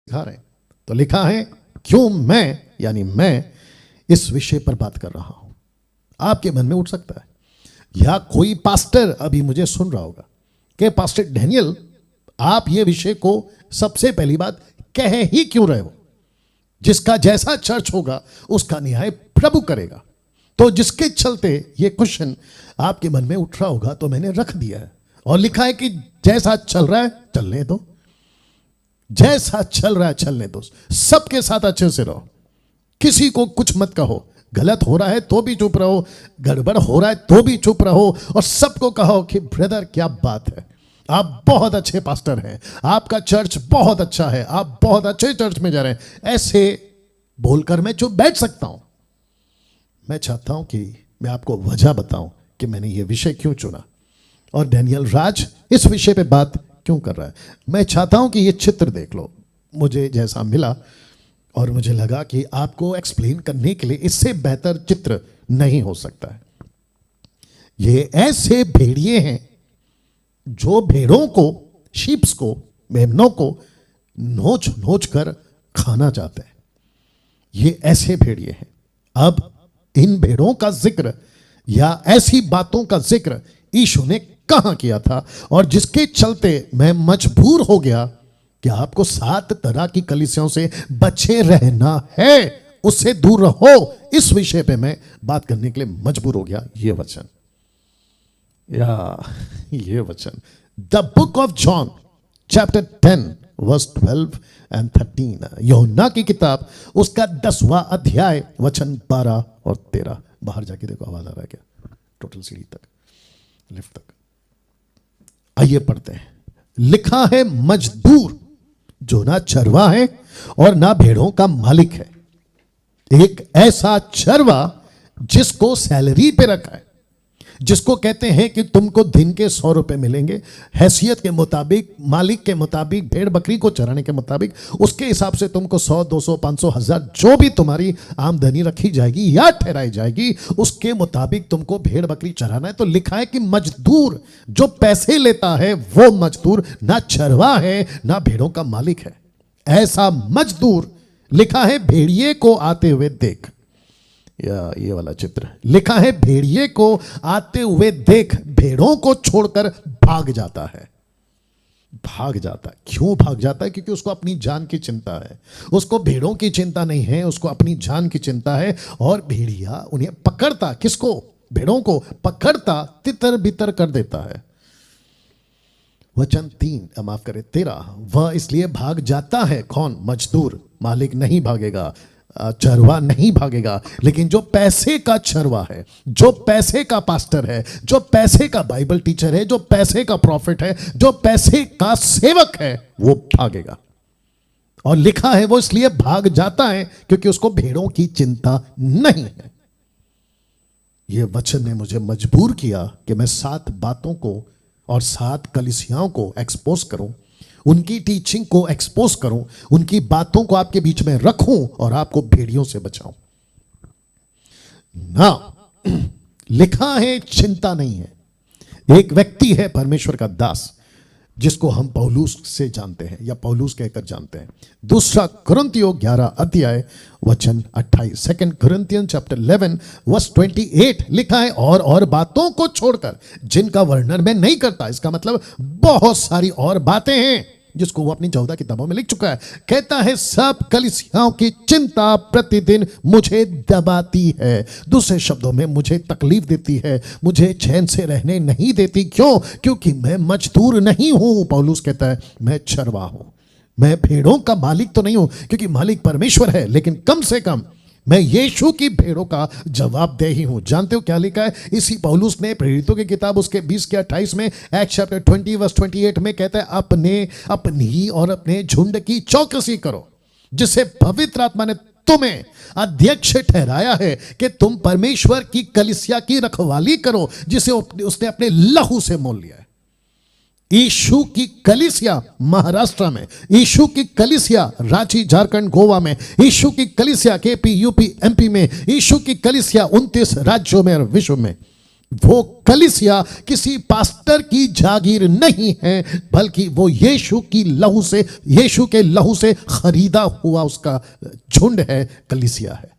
दिखा रहे हैं। तो लिखा है, क्यों मैं यानी मैं इस विषय पर बात कर रहा हूं। आपके मन में उठ सकता है, या कोई पास्टर अभी मुझे सुन रहा होगा कि पास्टर डैनियल, आप ये विषय को सबसे पहली बात कह ही क्यों रहे हो? जिसका जैसा चर्च होगा उसका न्याय प्रभु करेगा। तो जिसके चलते ये क्वेश्चन आपके मन में उठ रहा होगा, तो मैंने रख दिया है और लिखा है कि जैसा चल रहा है चलने दो, जैसा चल रहा है चलने दो, सबके साथ अच्छे से रहो, किसी को कुछ मत कहो, गलत हो रहा है तो भी चुप रहो, गड़बड़ हो रहा है तो भी चुप रहो, और सबको कहो कि ब्रदर क्या बात है, आप बहुत अच्छे पास्टर हैं, आपका चर्च बहुत अच्छा है, आप बहुत अच्छे चर्च में जा रहे हैं। ऐसे बोलकर मैं चुप बैठ सकता हूं। मैं चाहता हूं कि मैं आपको वजह बताऊं कि मैंने ये विषय क्यों चुना और डैनियल राज इस विषय पे बात क्यों कर रहा है। मैं चाहता हूं कि ये चित्र देख लो, मुझे जैसा मिला और मुझे लगा कि आपको एक्सप्लेन करने के लिए इससे बेहतर चित्र नहीं हो सकता है। ये ऐसे भेड़िए हैं जो भेड़ों को, शीप्स को, मेमनों को नोच नोच कर खाना चाहते हैं। ये ऐसे भेड़िए हैं। अब इन भेड़ों का जिक्र या ऐसी बातों का जिक्र यीशु ने कहां किया था, और जिसके चलते मैं मजबूर हो गया कि आपको 7 तरह की कलीसियाओं से बचे रहना है, उससे दूर रहो। इस विषय पे मैं बात करने के लिए मजबूर हो गया। ये वचन ये वचन the book of John chapter 10 verse 12 and 13, यूहन्ना की किताब उसका 10वां अध्याय वचन 12 और 13। बाहर जाके देखो आवाज आ रहा है क्या? टोटल सीढ़ी तक, लिफ्ट तक। आइए पढ़ते हैं। लिखा है, मजदूर जो ना चरवा है और ना भेड़ों का मालिक है, एक ऐसा चरवा जिसको सैलरी पे रखा है, जिसको कहते हैं कि तुमको दिन के 100 रुपए मिलेंगे, हैसियत के मुताबिक, मालिक के मुताबिक, भेड़ बकरी को चराने के मुताबिक, उसके हिसाब से तुमको 100, 200, 500, 1000 जो भी तुम्हारी आमदनी रखी जाएगी या ठहराई जाएगी, उसके मुताबिक तुमको भेड़ बकरी चराना है। तो लिखा है कि मजदूर जो पैसे लेता है वो मजदूर ना चरवा है ना भेड़ों का मालिक है। ऐसा मजदूर, लिखा है, भेड़िए को आते हुए देख, या ये वाला चित्र लिखा है, भेड़िए को आते हुए देख भेड़ों को छोड़कर भाग जाता है। भाग जाता है। क्यों भाग जाता है? क्योंकि उसको अपनी जान की चिंता है। उसको भेड़ों की चिंता नहीं है, उसको अपनी जान की चिंता है। और भेड़िया उन्हें पकड़ता, किसको? भेड़ों को पकड़ता तितर बितर कर देता है। वचन 3, माफ करें 13, वह इसलिए भाग जाता है। कौन? मजदूर। मालिक नहीं भागेगा, चरवा नहीं भागेगा, लेकिन जो पैसे का चरवा है, जो पैसे का पास्टर है, जो पैसे का बाइबल टीचर है, जो पैसे का प्रॉफिट है, जो पैसे का सेवक है, वो भागेगा। और लिखा है वो इसलिए भाग जाता है क्योंकि उसको भेड़ों की चिंता नहीं है। यह वचन ने मुझे मजबूर किया कि मैं 7 बातों को और 7 कलीसियाओं को एक्सपोज करूं, उनकी टीचिंग को एक्सपोज करूं, उनकी बातों को आपके बीच में रखूं और आपको भेड़ियों से बचाऊं ना। लिखा है चिंता नहीं है। एक व्यक्ति है परमेश्वर का दास, जिसको हम पौलुस से जानते हैं या पौलुस कहकर जानते हैं। 2 कुरिन्थियों 11 अध्याय वचन 28, 2 कुरिन्थियन चैप्टर 11 वर्स 28 लिखा है, और बातों को छोड़कर जिनका वर्णन मैं नहीं करता। इसका मतलब बहुत सारी और बातें हैं जिसको वो अपनी 14 किताबों में लिख चुका है। कहता है, सब कलीसियाओं की चिंता प्रतिदिन मुझे दबाती है। दूसरे शब्दों में, मुझे तकलीफ देती है, मुझे चैन से रहने नहीं देती। क्यों? क्योंकि मैं मजदूर नहीं हूं। पौलुस कहता है, मैं चरवा हूं। मैं भेड़ों का मालिक तो नहीं हूं, क्योंकि मालिक परमेश्वर है, लेकिन कम से कम मैं यीशु की भेड़ों का जवाबदेही हूं। जानते हो क्या लिखा है? इसी पौलुस ने प्रेरितों की किताब उसके 20 के 28 में, एक्ट चैप्टर 20 वर्स 28 में कहता है, अपनी और अपने झुंड की चौकसी करो, जिसे पवित्र आत्मा ने तुम्हें अध्यक्ष ठहराया है कि तुम परमेश्वर की कलीसिया की रखवाली करो, जिसे उसने अपने लहू से मोल लिया है। यीशु की कलीसिया महाराष्ट्र में, यीशु की कलीसिया रांची झारखंड गोवा में, यीशु की कलीसिया केपी यूपी एमपी में, यीशु की कलीसिया 29 राज्यों में और विश्व में, वो कलीसिया किसी पास्टर की जागीर नहीं है, बल्कि वो यीशु के लहू से खरीदा हुआ उसका झुंड है, कलीसिया है।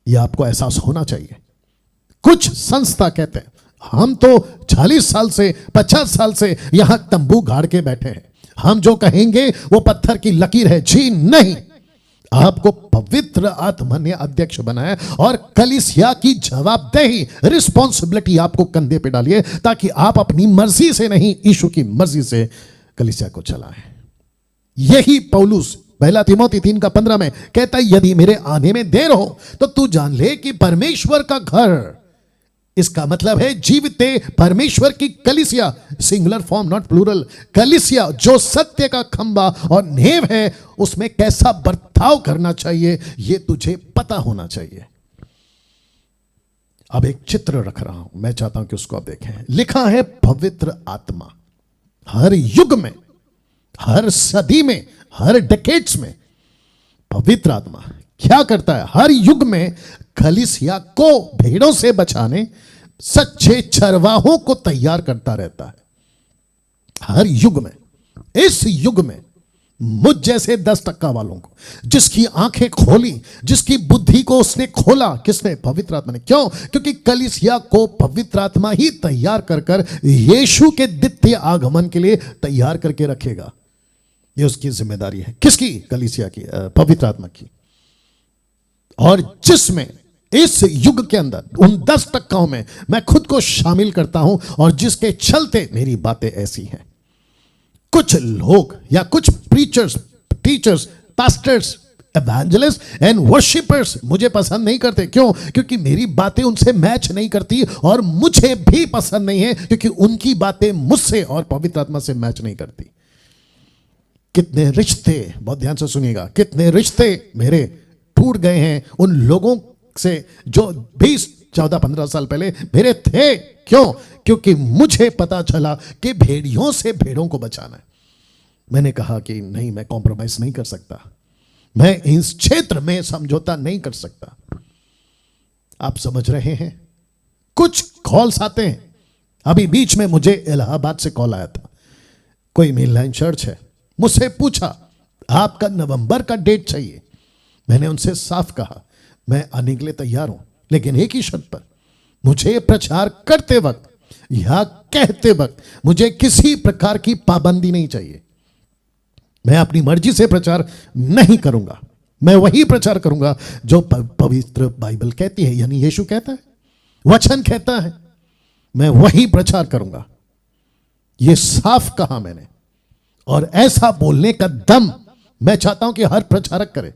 यह आपको एहसास होना चाहिए। कुछ संस्था कहते हैं हम तो 40 साल से 50 साल से यहां तंबू गाड़ के बैठे हैं, हम जो कहेंगे वो पत्थर की लकीर है। जी नहीं, आपको पवित्र आत्मा ने अध्यक्ष बनाया और कलीसिया की जवाबदेही, रिस्पॉन्सिबिलिटी आपको कंधे पे डालिए, ताकि आप अपनी मर्जी से नहीं, यीशु की मर्जी से कलीसिया को चलाएं। यही पौलुस 1 तिमोथी 3:15 में कहता है, यदि मेरे आने में देर हो तो तू जान ले कि परमेश्वर का घर, इसका मतलब है जीवते परमेश्वर की कलीसिया, सिंगुलर फॉर्म नॉट प्लूरल, कलीसिया जो सत्य का खंबा और नींव है, उसमें कैसा बर्ताव करना चाहिए यह तुझे पता होना चाहिए। अब एक चित्र रख रहा हूं, मैं चाहता हूं कि उसको आप देखें। लिखा है पवित्र आत्मा हर युग में, हर सदी में, हर डेकेड्स में पवित्र आत्मा क्या करता है? हर युग में कलीसिया को भेड़ों से बचाने, सच्चे चरवाहों को तैयार करता रहता है। हर युग में, इस युग में मुझ जैसे 10% वालों को, जिसकी आंखें खोली, जिसकी बुद्धि को उसने खोला, किसने? पवित्र आत्मा ने। क्यों? क्योंकि कलीसिया को पवित्र आत्मा ही तैयार कर यीशु के द्वितीय आगमन के लिए तैयार करके रखेगा। यह उसकी जिम्मेदारी है। किसकी? कलीसिया की, पवित्र आत्मा की। और जिसमें इस युग के अंदर उन 10% में मैं खुद को शामिल करता हूं, और जिसके चलते मेरी बातें ऐसी हैं। कुछ लोग या कुछ preachers, teachers, pastors, evangelist and worshippers मुझे पसंद नहीं करते। क्यों? क्योंकि मेरी बातें उनसे मैच नहीं करती, और मुझे भी पसंद नहीं है क्योंकि उनकी बातें मुझसे और पवित्र आत्मा से मैच नहीं करती। कितने रिश्ते, बहुत ध्यान से सुनिएगा, कितने रिश्ते मेरे टूट गए हैं उन लोगों से जो 20, 14, 15 साल पहले मेरे थे। क्यों? क्योंकि मुझे पता चला कि भेड़ियों से भेड़ों को बचाना है। मैंने कहा कि नहीं, मैं कॉम्प्रोमाइज नहीं कर सकता, मैं इस क्षेत्र में समझौता नहीं कर सकता। आप समझ रहे हैं? कुछ कॉल्स आते हैं। अभी बीच में मुझे इलाहाबाद से कॉल आया था, कोई मेनलाइन चर्च है, मुझसे पूछा आपका नवंबर का डेट चाहिए। मैंने उनसे साफ कहा मैं आने के लिए तैयार हूं, लेकिन एक ही शर्त पर, मुझे प्रचार करते वक्त या कहते वक्त मुझे किसी प्रकार की पाबंदी नहीं चाहिए। मैं अपनी मर्जी से प्रचार नहीं करूंगा, मैं वही प्रचार करूंगा जो पवित्र बाइबल कहती है, यानी यीशु कहता है, वचन कहता है, मैं वही प्रचार करूंगा। यह साफ कहा मैंने, और ऐसा बोलने का दम मैं चाहता हूं कि हर प्रचारक करे।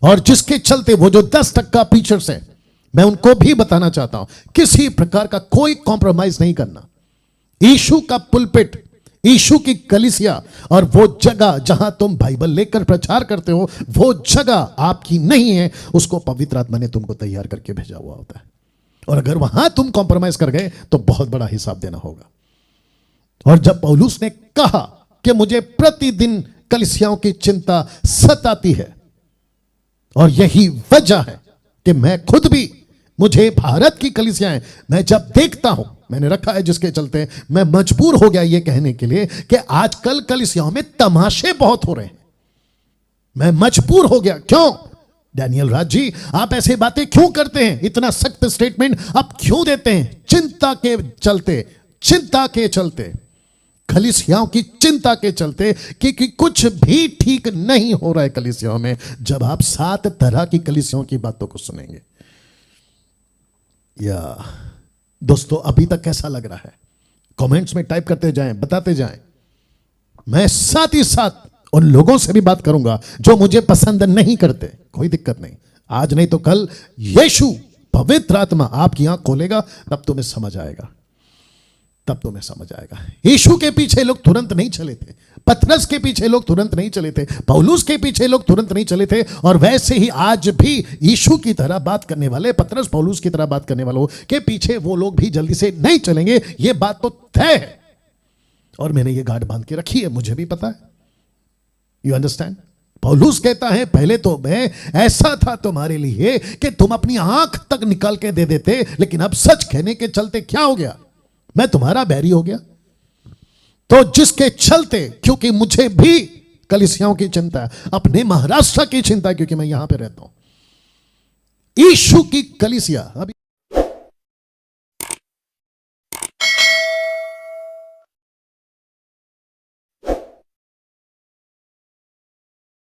और जिसके चलते वो जो 10% प्रीचर्स हैं, मैं उनको भी बताना चाहता हूं, किसी प्रकार का कोई कॉम्प्रोमाइज नहीं करना। यीशु का पुलपिट, यीशु की कलीसिया और वो जगह जहां तुम बाइबल लेकर प्रचार करते हो, वो जगह आपकी नहीं है, उसको पवित्र आत्मा ने तुमको तैयार करके भेजा हुआ होता है। और अगर वहां तुम कॉम्प्रोमाइज कर गए तो बहुत बड़ा हिसाब देना होगा। और जब पौलुस ने कहा कि मुझे प्रतिदिन कलीसियाओं की चिंता सताती है, और यही वजह है कि मैं खुद भी, मुझे भारत की कलीसियाएं मैं जब देखता हूं, मैंने रखा है जिसके चलते मैं मजबूर हो गया यह कहने के लिए कि आजकल कलीसियाओं में तमाशे बहुत हो रहे हैं। मैं मजबूर हो गया। क्यों? डैनियल राज जी, आप ऐसे बातें क्यों करते हैं? इतना सख्त स्टेटमेंट आप क्यों देते हैं? चिंता के चलते, चिंता के चलते, कलीसियाओं की चिंता के चलते, कि कुछ भी ठीक नहीं हो रहा है कलीसियाओं में। जब आप 7 तरह की कलीसियाओं की बातों को सुनेंगे, या दोस्तों अभी तक कैसा लग रहा है? कमेंट्स में टाइप करते जाएं, बताते जाएं। मैं साथ ही साथ उन लोगों से भी बात करूंगा जो मुझे पसंद नहीं करते, कोई दिक्कत नहीं। आज नहीं तो कल यीशु पवित्र आत्मा आपकी आंख खोलेगा, तब तुम्हें समझ आएगा, तब तुम्हें समझ आएगा। यीशु के पीछे लोग तुरंत नहीं चले थे, पतरस के पीछे लोग तुरंत नहीं चले थे, पौलुस के पीछे लोग तुरंत नहीं चले थे। और वैसे ही आज भी यीशु की तरह बात करने वाले, पतरस पौलुस की तरह बात करने वालों के पीछे वो लोग भी जल्दी से नहीं चलेंगे। ये बात तो तय है, और मैंने ये गांठ बांध के रखी है, मुझे भी पता है। You understand? पौलुस कहता है पहले तो मैं ऐसा था तुम्हारे लिए कि तुम अपनी आंख तक निकाल के दे देते, लेकिन अब सच कहने के चलते क्या हो गया, मैं तुम्हारा बैरी हो गया। तो जिसके चलते, क्योंकि मुझे भी कलीसियाओं की चिंता है, अपने महाराष्ट्र की चिंता है, क्योंकि मैं यहां पे रहता हूं, यीशु की कलीसिया अभी